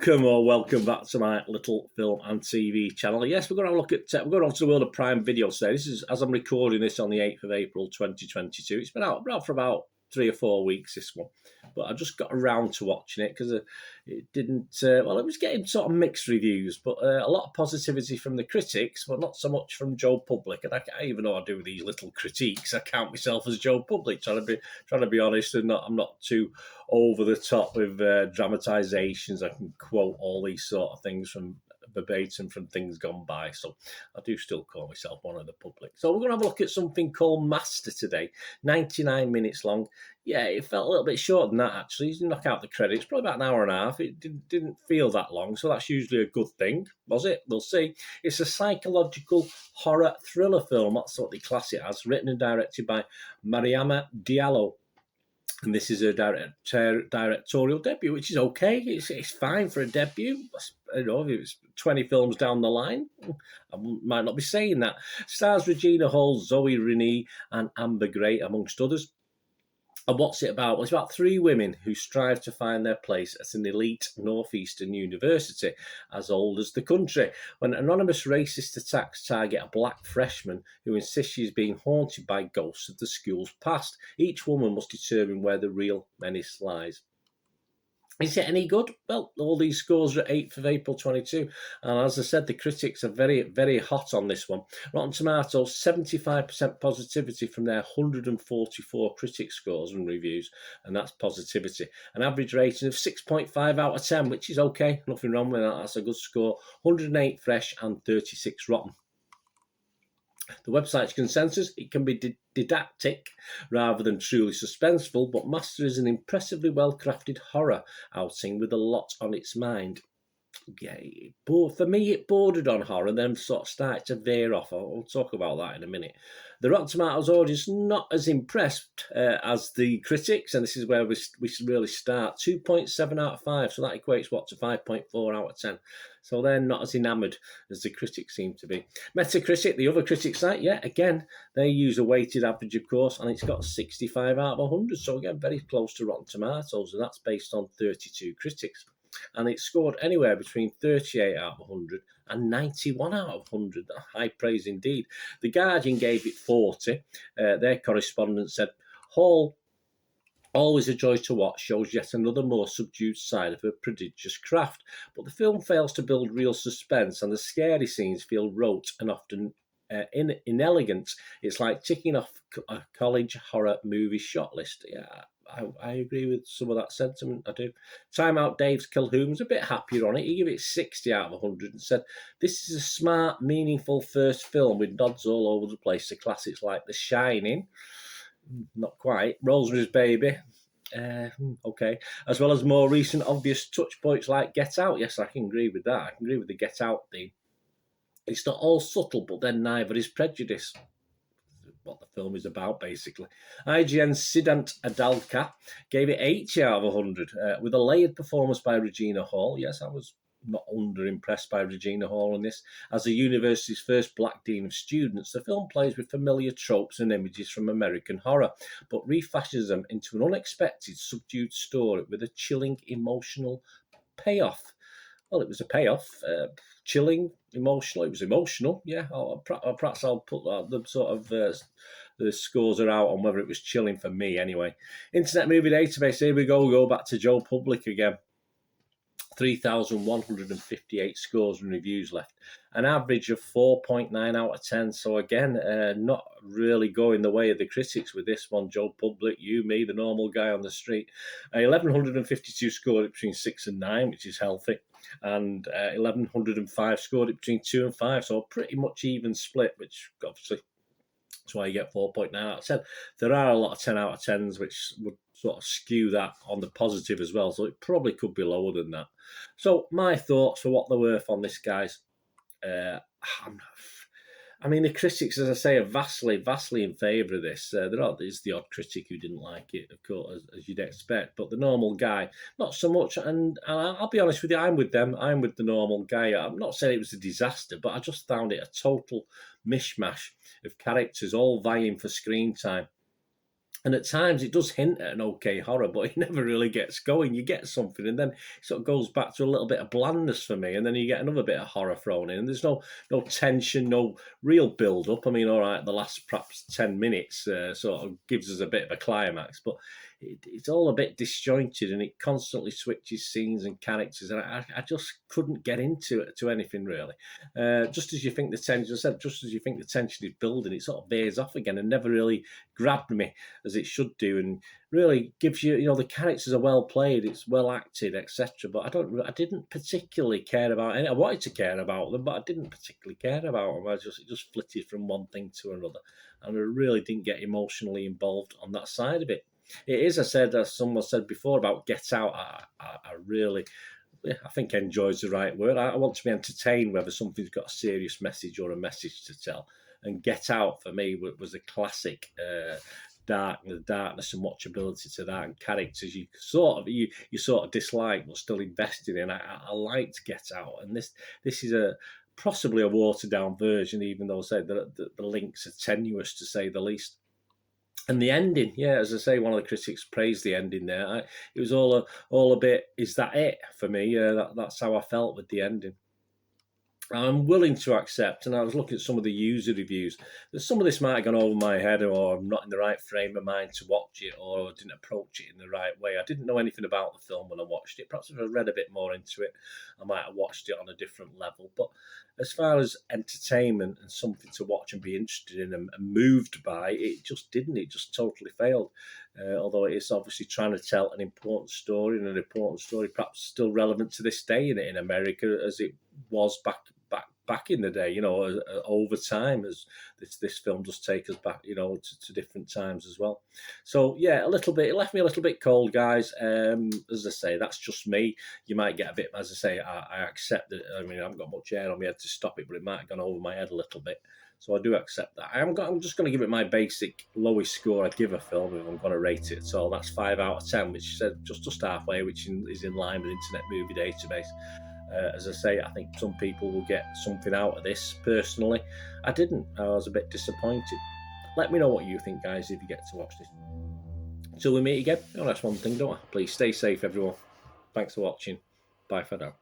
Welcome back to my little film and TV channel. Yes, we're going to have a look at, we're going on to the world of Prime Video today. This is, as I'm recording this on the 8th of April 2022. It's been out for about 3 or 4 weeks, this one. But I just got around to watching it because it didn't, well, it was getting sort of mixed reviews, but a lot of positivity from the critics, but not so much from Joe Public. And even though I do these little critiques, I count myself as Joe Public, trying to be honest, and I'm not too over the top with dramatisations. I can quote all these sort of things from verbatim from things gone by, so I do still call myself one of the public. So we're going to have a look at something called Master today, 99 minutes long. Yeah, it felt a little bit shorter than that, actually. You knock out the credits, probably about an hour and a half. It didn't feel that long, so that's usually a good thing. Was it? We'll see. It's a psychological horror thriller film. That's what they class it as, written and directed by Mariama Diallo. And this is her directorial debut, which is okay. It's fine for a debut. You know, if it's 20 films down the line, I might not be saying that. Stars Regina Hall, Zoe Renee, and Amber Gray, amongst others. And what's it about? Well, it's about 3 women who strive to find their place at an elite northeastern university as old as the country, when anonymous racist attacks target a black freshman who insists she's being haunted by ghosts of the school's past. Each woman must determine where the real menace lies. Is it any good? Well, all these scores are 8th of April 22. And as I said, the critics are very, very hot on this one. Rotten Tomatoes, 75% positivity from their 144 critic scores and reviews. And that's positivity. An average rating of 6.5 out of 10, which is okay. Nothing wrong with that. That's a good score. 108 fresh and 36 rotten. The website's consensus, it can be didactic rather than truly suspenseful, but Master is an impressively well-crafted horror outing with a lot on its mind. Yeah, for me, it bordered on horror and then sort of started to veer off. I'll talk about that in a minute. The Rotten Tomatoes audience not as impressed as the critics, and this is where we really start. 2.7 out of 5, so that equates, what, to 5.4 out of 10. So they're not as enamoured as the critics seem to be. Metacritic, the other critic site, yeah, again, they use a weighted average, of course, and it's got 65 out of 100. So again, very close to Rotten Tomatoes, and that's based on 32 critics. And it scored anywhere between 38 out of 100 and 91 out of 100. High praise indeed. The Guardian gave it 40. Their correspondent said, Hall, always a joy to watch, shows yet another more subdued side of her prodigious craft. But the film fails to build real suspense, and the scary scenes feel rote and often inelegant. It's like ticking off a college horror movie shot list. Yeah, I agree with some of that sentiment, I do. Time Out Dave's Calhoun was a bit happier on it. He gave it 60 out of 100 and said, this is a smart, meaningful first film with nods all over the place to classics like The Shining, not quite, Rosemary's Baby, okay, as well as more recent obvious touch points like Get Out. Yes, I can agree with that. I can agree with the Get Out theme. It's not all subtle, but then neither is prejudice. What the film is about, basically. IGN's Siddhant Adalka gave it 80 out of 100, with a layered performance by Regina Hall. Yes, I was not under-impressed by Regina Hall in this. As the university's first black dean of students, the film plays with familiar tropes and images from American horror, but refashions them into an unexpected, subdued story with a chilling, emotional payoff. Well, it was a payoff. Chilling, emotional. It was emotional, yeah. Perhaps I'll put the sort of the scores are out on whether it was chilling for me anyway. Internet Movie Database, here we go. We'll go back to Joe Public again. 3,158 scores and reviews left. An average of 4.9 out of 10. So again, not really going the way of the critics with this one. Joe Public, you, me, the normal guy on the street. 1,152 scored it between 6 and 9, which is healthy. And 1,105 scored it between 2 and 5. So pretty much even split, which obviously that's why you get 4.9 out of 10. There are a lot of 10 out of 10s, which would sort of skew that on the positive as well. So it probably could be lower than that. So my thoughts for what they're worth on this, guys. I mean, the critics, as I say, are vastly in favour of this. There is the odd critic who didn't like it, of course, as you'd expect. But the normal guy, not so much. And I'll be honest with you, I'm with them. I'm with the normal guy. I'm not saying it was a disaster, but I just found it a total mishmash of characters all vying for screen time. And at times it does hint at an okay horror, but it never really gets going. You get something, and then it sort of goes back to a little bit of blandness for me, and then you get another bit of horror thrown in. And there's no tension, no real build up. I mean, all right, the last perhaps 10 minutes sort of gives us a bit of a climax, but it's all a bit disjointed, and it constantly switches scenes and characters, and I just couldn't get into it to anything really. Just as you think the tension, as I said, just as you think the tension is building, it sort of veers off again and never really grabbed me as it should do, and really gives you, the characters are well played, it's well acted, etc. But I didn't particularly care about any. I wanted to care about them, but I didn't particularly care about them. It just flitted from one thing to another, and I really didn't get emotionally involved on that side of it. It is, as someone said before about Get Out. I really, I think enjoys the right word. I want to be entertained, whether something's got a serious message or a message to tell. And Get Out for me was a classic. Darkness and watchability to that, and characters you sort of dislike but still invested in. I liked Get Out, and this is possibly a watered down version, even though I say that the links are tenuous to say the least. And the ending, yeah, as I say, one of the critics praised the ending there. It was all a bit, is that it for me? That's how I felt with the ending. I'm willing to accept, and I was looking at some of the user reviews, that some of this might have gone over my head, or I'm not in the right frame of mind to watch it, or I didn't approach it in the right way. I didn't know anything about the film when I watched it. Perhaps if I read a bit more into it, I might have watched it on a different level. But as far as entertainment and something to watch and be interested in and moved by, it just didn't. It just totally failed. Although it is obviously trying to tell an important story, and an important story perhaps still relevant to this day in America as it was back in the day, over time, as this film does take us back, to different times as well. So yeah, a little bit, it left me a little bit cold, guys. As I say, that's just me. You might get a bit, as I say, I accept that. I mean, I haven't got much air on my head to stop it, but it might have gone over my head a little bit. So I do accept that. I'm just going to give it my basic lowest score I'd give a film if I'm going to rate it. So that's 5 out of 10, which is just halfway, which is in line with Internet Movie Database. As I say, I think some people will get something out of this. Personally, I didn't. I was a bit disappointed. Let me know what you think, guys, if you get to watch this. Until we meet again, that's one thing, don't I? Please stay safe, everyone. Thanks for watching. Bye for now.